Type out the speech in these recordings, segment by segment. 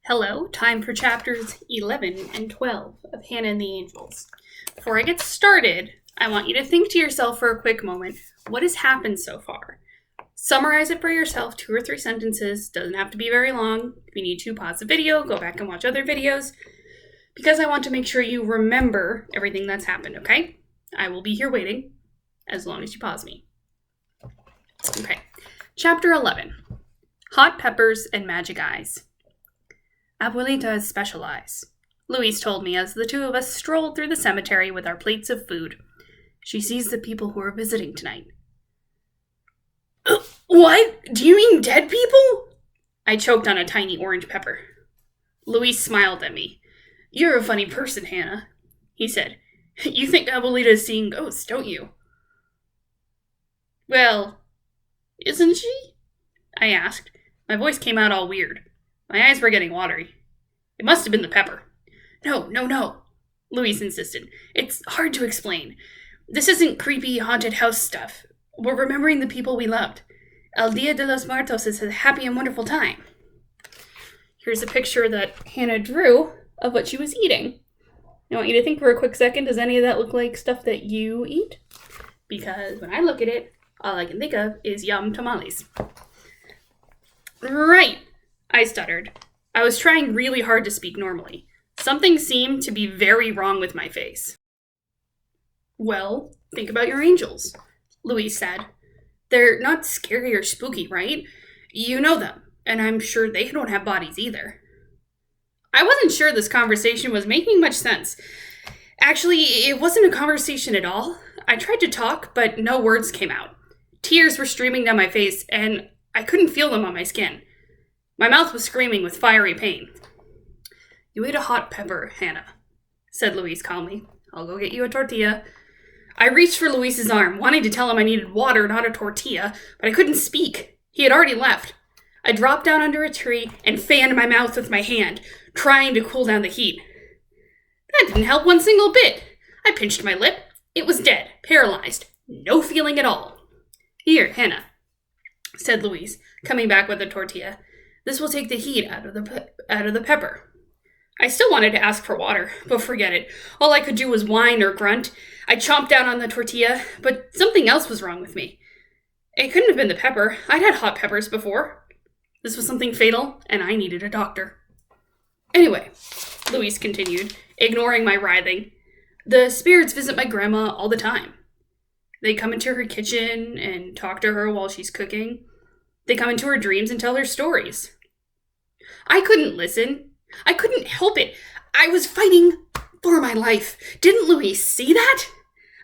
Hello, time for chapters 11 and 12 of Hannah and the Angels. Before I get started, I want you to think to yourself for a quick moment, what has happened so far? Summarize it for yourself, 2 or 3 sentences, doesn't have to be very long. If you need to, pause the video, go back and watch other videos, because I want to make sure you remember everything that's happened, okay? I will be here waiting, as long as you pause me. Okay, chapter 11, Hot Peppers and Magic Eyes. Abuelita is special eyes, Louise told me as the two of us strolled through the cemetery with our plates of food. She sees the people who are visiting tonight. What? Do you mean dead people? I choked on a tiny orange pepper. Louise smiled at me. You're a funny person, Hannah, he said. You think Abuelita is seeing ghosts, don't you? Well, isn't she? I asked. My voice came out all weird. My eyes were getting watery. It must have been the pepper. No, Louise insisted. It's hard to explain. This isn't creepy haunted house stuff. We're remembering the people we loved. El Dia de los Muertos is a happy and wonderful time. Here's a picture that Hannah drew of what she was eating. I want you to think for a quick second, does any of that look like stuff that you eat? Because when I look at it, all I can think of is yum tamales. Right, I stuttered. I was trying really hard to speak normally. Something seemed to be very wrong with my face. Well, think about your angels, Louise said. They're not scary or spooky, right? You know them, and I'm sure they don't have bodies either. I wasn't sure this conversation was making much sense. Actually, it wasn't a conversation at all. I tried to talk, but no words came out. Tears were streaming down my face, and I couldn't feel them on my skin. My mouth was screaming with fiery pain. You ate a hot pepper, Hannah, said Louise calmly. I'll go get you a tortilla. I reached for Luis's arm, wanting to tell him I needed water, not a tortilla, but I couldn't speak. He had already left. I dropped down under a tree and fanned my mouth with my hand, trying to cool down the heat. That didn't help one single bit. I pinched my lip. It was dead, paralyzed, no feeling at all. Here, Hannah, said Louise, coming back with a tortilla. This will take the heat out of the pepper. I still wanted to ask for water, but forget it. All I could do was whine or grunt. I chomped down on the tortilla, but something else was wrong with me. It couldn't have been the pepper. I'd had hot peppers before. This was something fatal, and I needed a doctor. Anyway, Louise continued, ignoring my writhing, the spirits visit my grandma all the time. They come into her kitchen and talk to her while she's cooking. They come into her dreams and tell her stories. I couldn't listen. I couldn't help it. I was fighting for my life. Didn't Louise see that?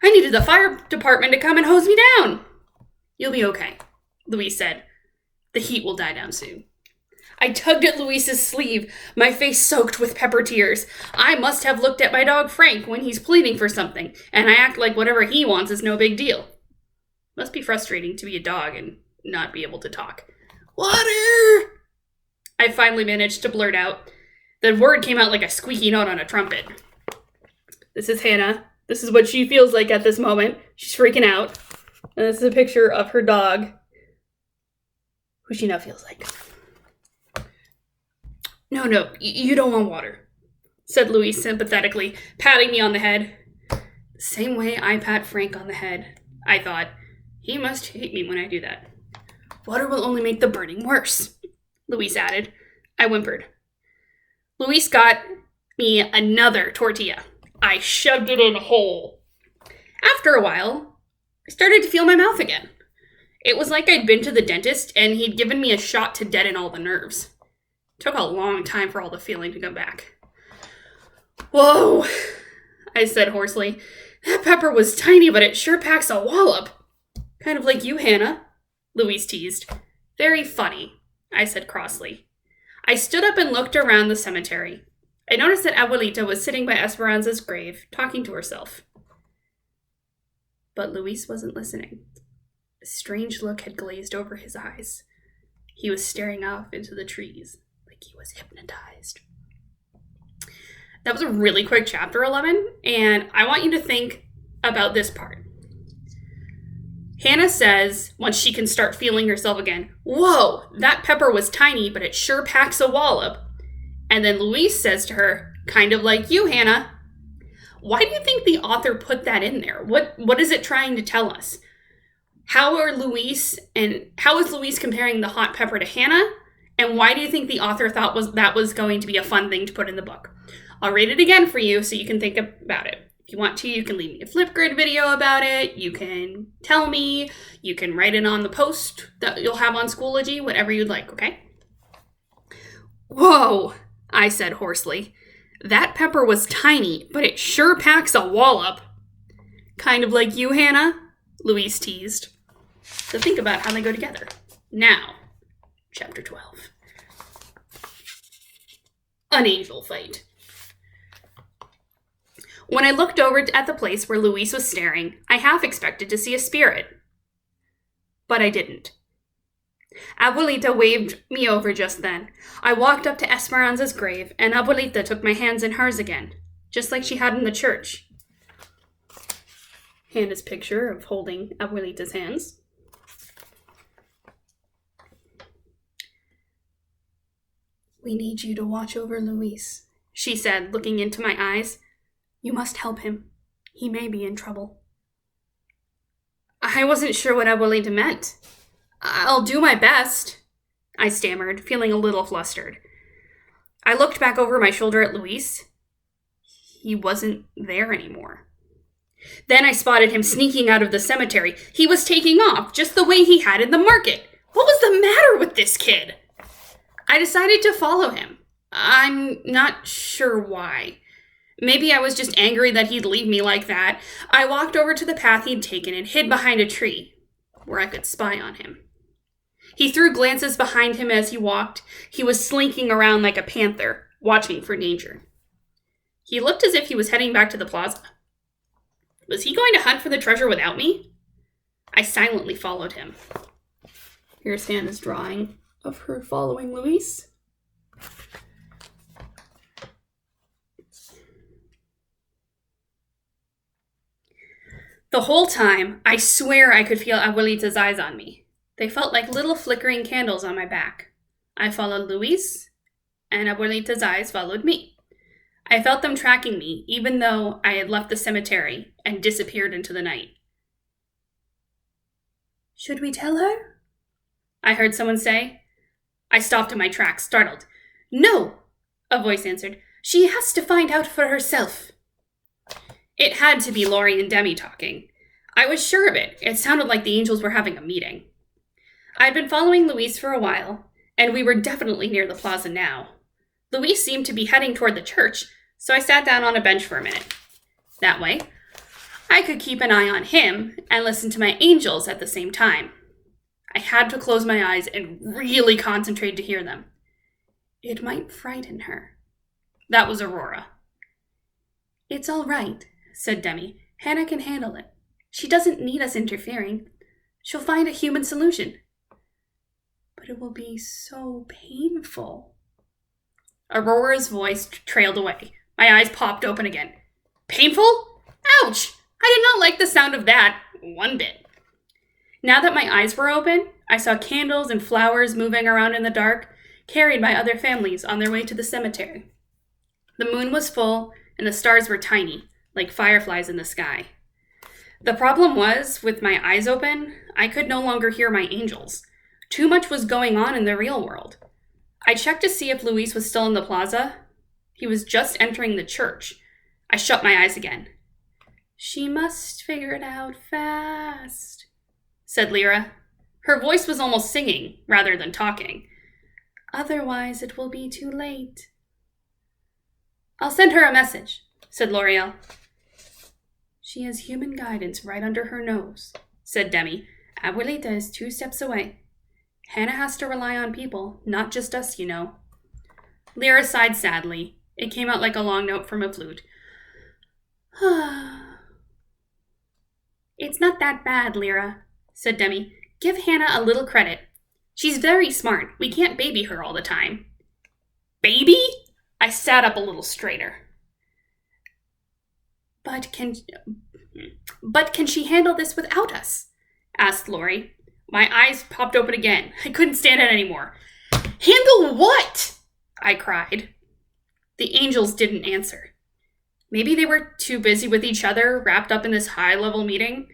I needed the fire department to come and hose me down. You'll be okay, Louise said. The heat will die down soon. I tugged at Louise's sleeve, my face soaked with pepper tears. I must have looked at my dog Frank when he's pleading for something, and I act like whatever he wants is no big deal. Must be frustrating to be a dog and not be able to talk. Water! I finally managed to blurt out. The word came out like a squeaky note on a trumpet. This is Hannah. This is what she feels like at this moment. She's freaking out. And this is a picture of her dog, who she now feels like. No, you don't want water, said Louise sympathetically, patting me on the head. The same way I pat Frank on the head, I thought. He must hate me when I do that. Water will only make the burning worse, Louise added. I whimpered. Louise got me another tortilla. I shoved it in whole. After a while, I started to feel my mouth again. It was like I'd been to the dentist and he'd given me a shot to deaden all the nerves. It took a long time for all the feeling to come back. Whoa, I said hoarsely. That pepper was tiny, but it sure packs a wallop. Kind of like you, Hannah, Louise teased. Very funny, I said crossly. I stood up and looked around the cemetery. I noticed that Abuelita was sitting by Esperanza's grave, talking to herself. But Luis wasn't listening. A strange look had glazed over his eyes. He was staring off into the trees, like he was hypnotized. That was a really quick chapter 11, and I want you to think about this part. Hannah says, once she can start feeling herself again, whoa, that pepper was tiny, but it sure packs a wallop. And then Louise says to her, kind of like you, Hannah. Why do you think the author put that in there? What is it trying to tell us? How is Louise comparing the hot pepper to Hannah? And why do you think the author thought that was going to be a fun thing to put in the book? I'll read it again for you so you can think about it. If you want to, you can leave me a Flipgrid video about it. You can tell me. You can write it on the post that you'll have on Schoology, whatever you'd like, okay? Whoa, I said hoarsely. That pepper was tiny, but it sure packs a wallop. Kind of like you, Hannah, Louise teased. So think about how they go together. Now, chapter 12. An angel fight. When I looked over at the place where Louise was staring, I half expected to see a spirit. But I didn't. Abuelita waved me over just then. I walked up to Esperanza's grave, and Abuelita took my hands in hers again, just like she had in the church. Hannah's picture of holding Abuelita's hands. We need you to watch over Luis, she said, looking into my eyes. You must help him. He may be in trouble. I wasn't sure what Abuelita meant. I'll do my best, I stammered, feeling a little flustered. I looked back over my shoulder at Luis. He wasn't there anymore. Then I spotted him sneaking out of the cemetery. He was taking off, just the way he had in the market. What was the matter with this kid? I decided to follow him. I'm not sure why. Maybe I was just angry that he'd leave me like that. I walked over to the path he'd taken and hid behind a tree, where I could spy on him. He threw glances behind him as he walked. He was slinking around like a panther, watching for danger. He looked as if he was heading back to the plaza. Was he going to hunt for the treasure without me? I silently followed him. Here's Hannah's drawing of her following Luis. The whole time, I swear I could feel Abuelita's eyes on me. They felt like little flickering candles on my back. I followed Luis, and Abuelita's eyes followed me. I felt them tracking me, even though I had left the cemetery and disappeared into the night. Should we tell her? I heard someone say. I stopped in my tracks, startled. No, a voice answered. She has to find out for herself. It had to be Laurie and Demi talking. I was sure of it. It sounded like the angels were having a meeting. I'd been following Luis for a while, and we were definitely near the plaza now. Luis seemed to be heading toward the church, so I sat down on a bench for a minute. That way, I could keep an eye on him and listen to my angels at the same time. I had to close my eyes and really concentrate to hear them. It might frighten her. That was Aurora. It's all right, said Demi. Hannah can handle it. She doesn't need us interfering. She'll find a human solution. But it will be so painful. Aurora's voice trailed away. My eyes popped open again. Painful? Ouch! I did not like the sound of that one bit. Now that my eyes were open, I saw candles and flowers moving around in the dark, carried by other families on their way to the cemetery. The moon was full, and the stars were tiny, like fireflies in the sky. The problem was, with my eyes open, I could no longer hear my angels. Too much was going on in the real world. I checked to see if Luis was still in the plaza. He was just entering the church. I shut my eyes again. She must figure it out fast, said Lyra. Her voice was almost singing rather than talking. Otherwise, it will be too late. I'll send her a message, said L'Oreal. She has human guidance right under her nose, said Demi. Abuelita is 2 steps away. Hannah has to rely on people, not just us, you know. Lyra sighed sadly. It came out like a long note from a flute. It's not that bad, Lyra, said Demi. Give Hannah a little credit. She's very smart. We can't baby her all the time. Baby? I sat up a little straighter. But can she handle this without us? Asked Laurie. My eyes popped open again. I couldn't stand it anymore. Handle what? I cried. The angels didn't answer. Maybe they were too busy with each other, wrapped up in this high-level meeting.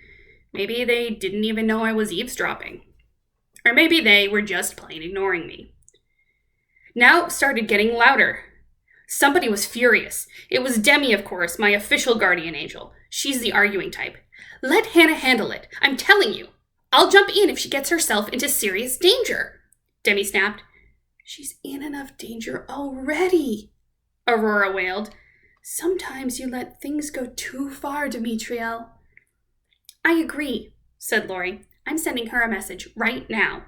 Maybe they didn't even know I was eavesdropping. Or maybe they were just plain ignoring me. Now it started getting louder. Somebody was furious. It was Demi, of course, my official guardian angel. She's the arguing type. Let Hannah handle it. I'm telling you. I'll jump in if she gets herself into serious danger. Demi snapped. She's in enough danger already, Aurora wailed. Sometimes you let things go too far, Demetriel. I agree, said Lori. I'm sending her a message right now.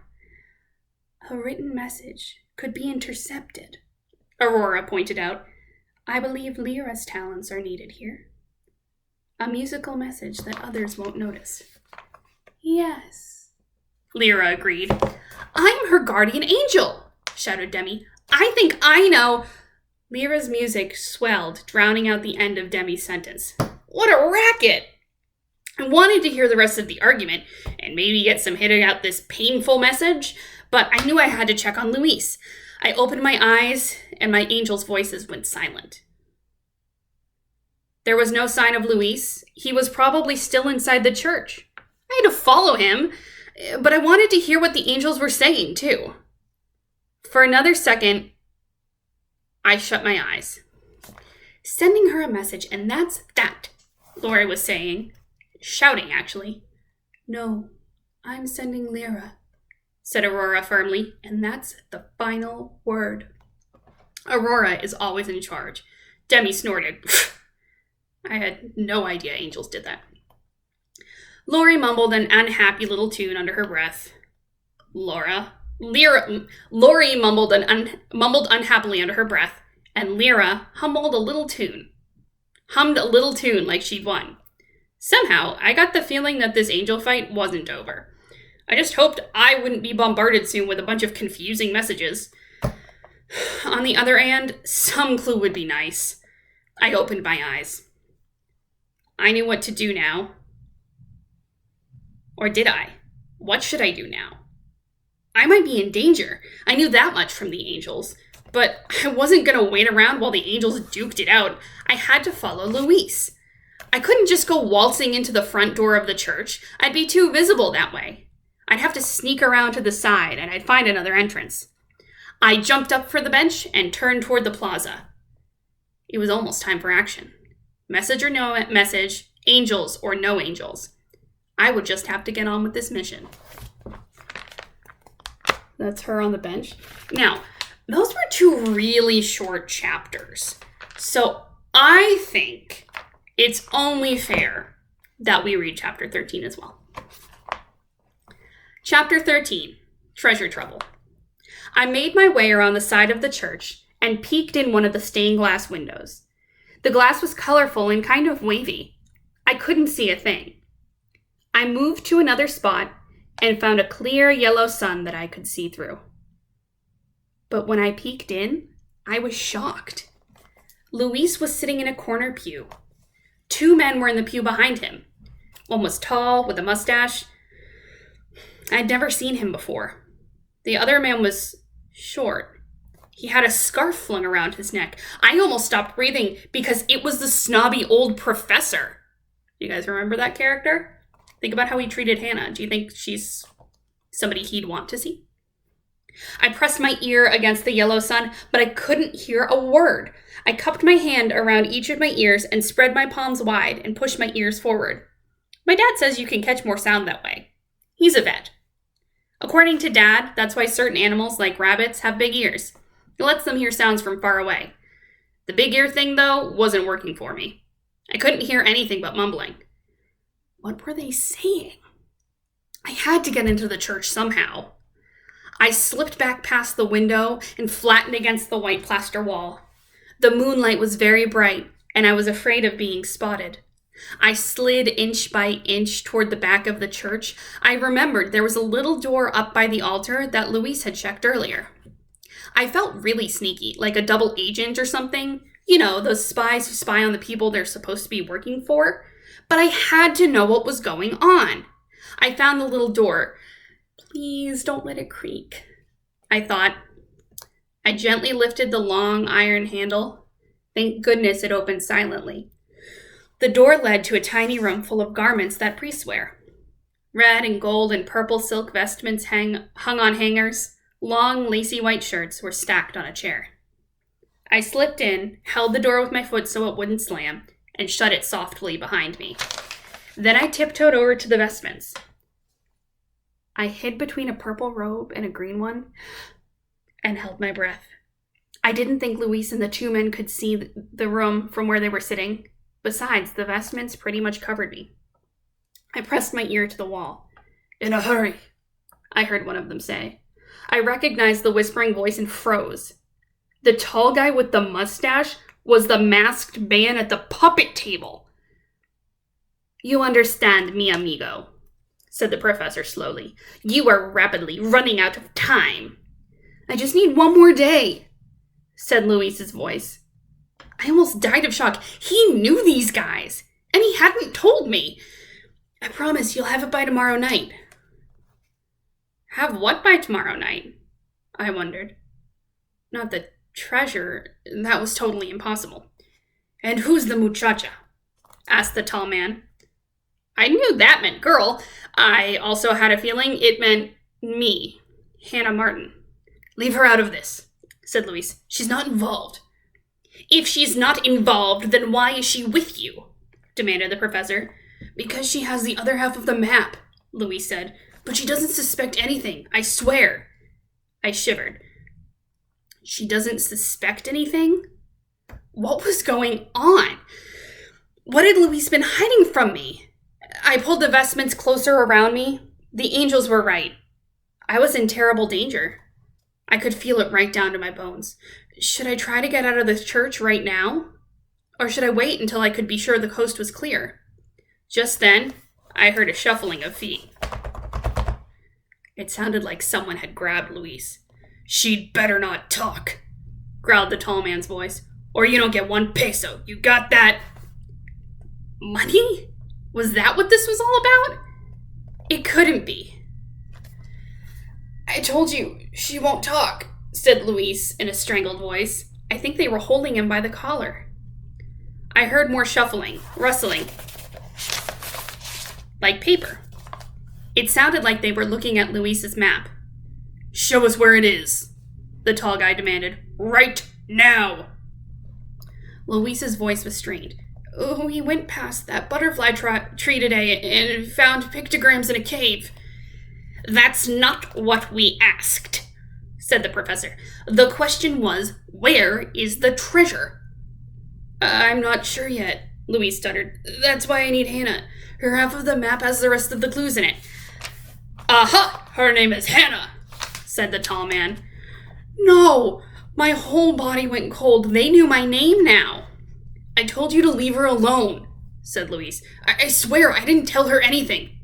A written message could be intercepted, Aurora pointed out. I believe Lyra's talents are needed here. A musical message that others won't notice. Yes, Lyra agreed. I'm her guardian angel, shouted Demi. I think I know. Lyra's music swelled, drowning out the end of Demi's sentence. What a racket! I wanted to hear the rest of the argument and maybe get some hitting out this painful message, but I knew I had to check on Luis. I opened my eyes and my angel's voices went silent. There was no sign of Luis. He was probably still inside the church. I had to follow him, but I wanted to hear what the angels were saying, too. For another second, I shut my eyes. Sending her a message, and that's that, Lori was saying. Shouting, actually. No, I'm sending Lyra, said Aurora firmly, and that's the final word. Aurora is always in charge. Demi snorted. I had no idea angels did that. Lori mumbled an unhappy little tune under her breath. Lori mumbled unhappily under her breath, and Lyra hummed a little tune like she'd won. Somehow, I got the feeling that this angel fight wasn't over. I just hoped I wouldn't be bombarded soon with a bunch of confusing messages. On the other hand, some clue would be nice. I opened my eyes. I knew what to do now. Or did I? What should I do now? I might be in danger. I knew that much from the angels. But I wasn't going to wait around while the angels duked it out. I had to follow Luis. I couldn't just go waltzing into the front door of the church. I'd be too visible that way. I'd have to sneak around to the side, and I'd find another entrance. I jumped up for the bench and turned toward the plaza. It was almost time for action. Message or no message, angels or no angels. I would just have to get on with this mission. That's her on the bench. Now, those were two really short chapters. So I think it's only fair that we read chapter 13 as well. Chapter 13, Treasure Trouble. I made my way around the side of the church and peeked in one of the stained glass windows. The glass was colorful and kind of wavy. I couldn't see a thing. I moved to another spot and found a clear yellow sun that I could see through. But when I peeked in, I was shocked. Luis was sitting in a corner pew. Two men were in the pew behind him. One was tall, with a mustache. I'd never seen him before. The other man was short. He had a scarf flung around his neck. I almost stopped breathing because it was the snobby old professor. You guys remember that character? Think about how he treated Hannah. Do you think she's somebody he'd want to see? I pressed my ear against the yellow sun, but I couldn't hear a word. I cupped my hand around each of my ears and spread my palms wide and pushed my ears forward. My dad says you can catch more sound that way. He's a vet. According to Dad, that's why certain animals, like rabbits, have big ears. It lets them hear sounds from far away. The big ear thing, though, wasn't working for me. I couldn't hear anything but mumbling. What were they saying? I had to get into the church somehow. I slipped back past the window and flattened against the white plaster wall. The moonlight was very bright, and I was afraid of being spotted. I slid inch by inch toward the back of the church. I remembered there was a little door up by the altar that Luis had checked earlier. I felt really sneaky, like a double agent or something. You know, those spies who spy on the people they're supposed to be working for. But I had to know what was going on. I found the little door. Please don't let it creak, I thought. I gently lifted the long iron handle. Thank goodness it opened silently. The door led to a tiny room full of garments that priests wear. Red and gold and purple silk vestments hung on hangers. Long, lacy white shirts were stacked on a chair. I slipped in, held the door with my foot so it wouldn't slam, and shut it softly behind me. Then I tiptoed over to the vestments. I hid between a purple robe and a green one and held my breath. I didn't think Luis and the two men could see the room from where they were sitting. Besides, the vestments pretty much covered me. I pressed my ear to the wall. "In a hurry," I heard one of them say. I recognized the whispering voice and froze. The tall guy with the mustache was the masked man at the puppet table. "You understand, mi amigo," said the professor slowly. "You are rapidly running out of time." "I just need one more day," said Luis's voice. I almost died of shock. He knew these guys, and he hadn't told me. "I promise you'll have it by tomorrow night." Have what by tomorrow night? I wondered. Not the treasure. That was totally impossible. "And who's the muchacha?" asked the tall man. I knew that meant girl. I also had a feeling it meant me, Hannah Martin. "Leave her out of this," said Luis. "She's not involved." "If she's not involved, then why is she with you?" demanded the professor. "Because she has the other half of the map," Luis said. "But she doesn't suspect anything, I swear." I shivered. She doesn't suspect anything? What was going on? What had Luis been hiding from me? I pulled the vestments closer around me. The angels were right. I was in terrible danger. I could feel it right down to my bones. Should I try to get out of the church right now? Or should I wait until I could be sure the coast was clear? Just then, I heard a shuffling of feet. It sounded like someone had grabbed Luis. "She'd better not talk," growled the tall man's voice, "or you don't get 1 peso. You got that?" Money? Was that what this was all about? It couldn't be. "I told you, she won't talk," said Luis in a strangled voice. I think they were holding him by the collar. I heard more shuffling, rustling, like paper. It sounded like they were looking at Luis's map. "Show us where it is," the tall guy demanded. "Right now." Luis's voice was strained. "We went past that butterfly tree today and found pictograms in a cave." "That's not what we asked," said the professor. "The question was, where is the treasure?" "I'm not sure yet," Luis stuttered. "That's why I need Hannah. Her half of the map has the rest of the clues in it." "Aha! Her name is Hannah," said the tall man. "No!" My whole body went cold. They knew my name now. "I told you to leave her alone," said Luis. I swear I didn't tell her anything."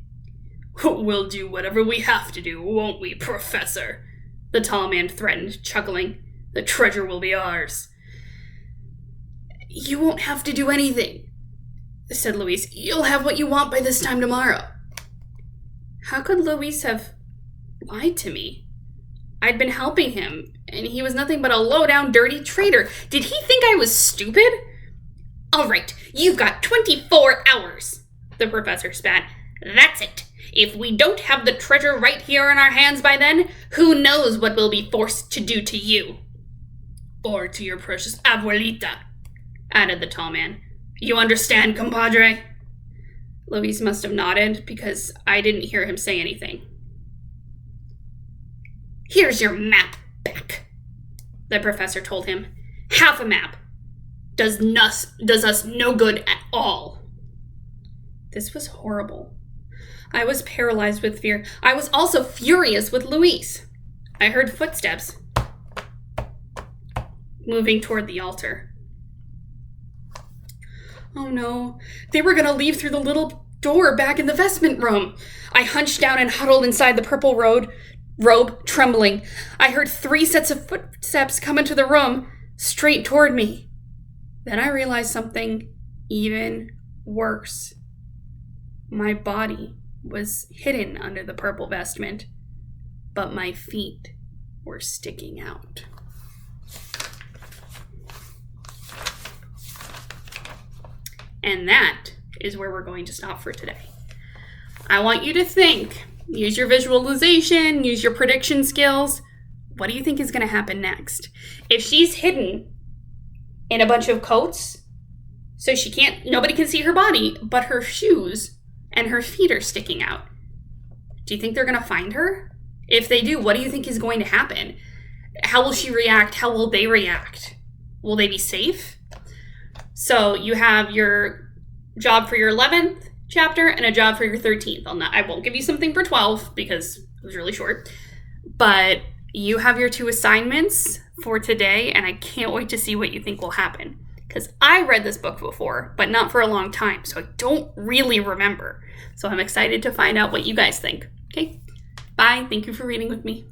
"We'll do whatever we have to do, won't we, Professor?" the tall man threatened, chuckling. "The treasure will be ours." "You won't have to do anything," said Luis. "You'll have what you want by this time tomorrow." How could Luis have lied to me? I'd been helping him, and he was nothing but a low-down, dirty traitor. Did he think I was stupid? "All right, you've got 24 hours, the professor spat. "That's it. If we don't have the treasure right here in our hands by then, who knows what we'll be forced to do to you." "Or to your precious abuelita," added the tall man. "You understand, compadre?" Luis must have nodded, because I didn't hear him say anything. "Here's your map back," the professor told him. "Half a map. Does us no good at all." This was horrible. I was paralyzed with fear. I was also furious with Luis. I heard footsteps moving toward the altar. Oh no, they were going to leave through the little door back in the vestment room. I hunched down and huddled inside the purple robe, trembling. I heard 3 sets of footsteps come into the room, straight toward me. Then I realized something even worse. My body was hidden under the purple vestment, but my feet were sticking out. And that is where we're going to stop for today. I want you to think, use your visualization, use your prediction skills. What do you think is going to happen next? If she's hidden in a bunch of coats, so nobody can see her body, but her shoes and her feet are sticking out, do you think they're going to find her? If they do, what do you think is going to happen? How will she react? How will they react? Will they be safe? So you have your job for your 11th chapter and a job for your 13th. I won't give you something for 12 because it was really short. But you have your 2 assignments for today, and I can't wait to see what you think will happen. Because I read this book before, but not for a long time, so I don't really remember. So I'm excited to find out what you guys think. Okay, bye. Thank you for reading with me.